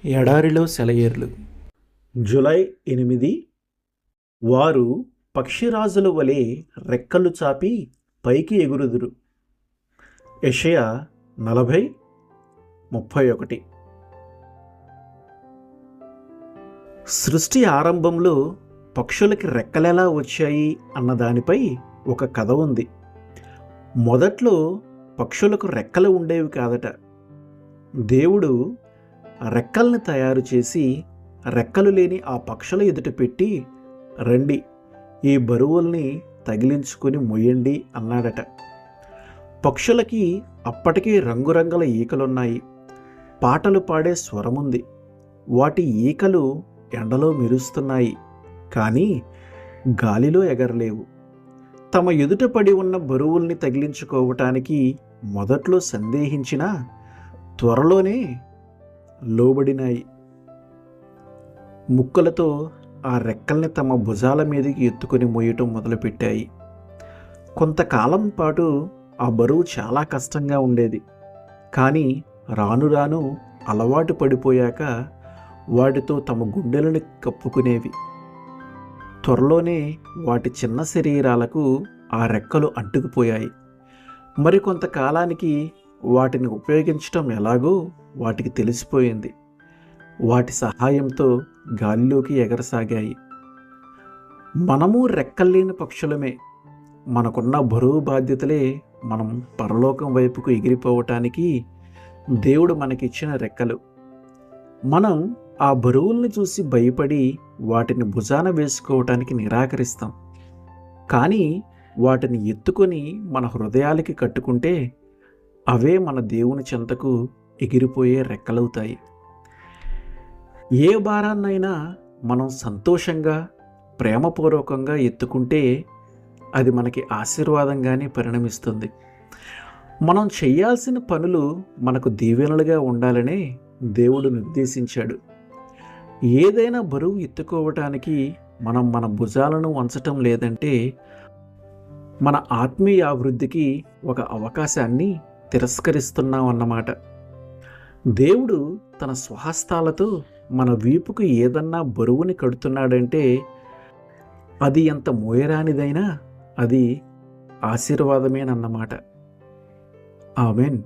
ఎడారిలో సెలయేర్లు. జూలై 8. వారు పక్షిరాజుల వలె రెక్కలు చాపి పైకి ఎగురుదురు. యెషయా 40:31. సృష్టి ఆరంభంలో పక్షులకి రెక్కలెలా వచ్చాయి అన్న దానిపై ఒక కథ ఉంది. మొదట్లో పక్షులకు రెక్కలు ఉండేవి కాదట. దేవుడు రెక్కల్ని తయారు చేసి రెక్కలు లేని ఆ పక్షుల ఎదుట పెట్టి, రండి ఈ బరువుల్ని తగిలించుకొని మొయ్యండి అన్నాడట. పక్షులకి అప్పటికీ రంగురంగుల ఈకలున్నాయి, పాటలు పాడే స్వరముంది. వాటి ఈకలు ఎండలో మెరుస్తున్నాయి, కానీ గాలిలో ఎగరలేవు. తమ ఎదుట పడి ఉన్న బరువుల్ని తగిలించుకోవటానికి మొదట్లో సందేహించినా త్వరలోనే లోబడినాయి. ముక్కలతో ఆ రెక్కల్ని తమ భుజాల మీదకి ఎత్తుకొని మోయటం మొదలుపెట్టాయి. కొంతకాలం పాటు ఆ బరువు చాలా కష్టంగా ఉండేది, కానీ రాను రాను అలవాటు పడిపోయాక వాటితో తమ గుండెలను కప్పుకునేవి. త్వరలోనే వాటి చిన్న శరీరాలకు ఆ రెక్కలు అంటుకుపోయాయి. మరికొంతకాలానికి వాటిని ఉపయోగించటం ఎలాగో వాటికి తెలిసిపోయింది. వాటి సహాయంతో గాలిలోకి ఎగరసాగాయి. మనము రెక్కల్లేని పక్షులమే. మనకున్న బరువు బాధ్యతలే మనం పరలోకం వైపుకు ఎగిరిపోవటానికి దేవుడు మనకిచ్చిన రెక్కలు. మనం ఆ బరువుల్ని చూసి భయపడి వాటిని భుజాన వేసుకోవటానికి నిరాకరిస్తాం. కానీ వాటిని ఎత్తుకొని మన హృదయాలకి కట్టుకుంటే అవే మన దేవుని చెంతకు ఎగిరిపోయే రెక్కలవుతాయి. ఏ భారాన్నైనా మనం సంతోషంగా ప్రేమపూర్వకంగా ఎత్తుకుంటే అది మనకి ఆశీర్వాదంగానే పరిణమిస్తుంది. మనం చేయాల్సిన పనులు మనకు దీవెనలుగా ఉండాలనే దేవుడు నిర్దేశించాడు. ఏదైనా బరువు ఎత్తుకోవటానికి మనం మన భుజాలను వంచటం లేదంటే మన ఆత్మీయ అభివృద్ధికి ఒక అవకాశాన్ని తిరస్కరిస్తున్నాం అన్నమాట. దేవుడు తన స్వహస్తాలతో మన వీపుకు ఏదన్నా బరువుని కడుతున్నాడంటే అది ఎంత మోయరానిదైనా అది ఆశీర్వాదమేనన్నమాట. ఆమేన్.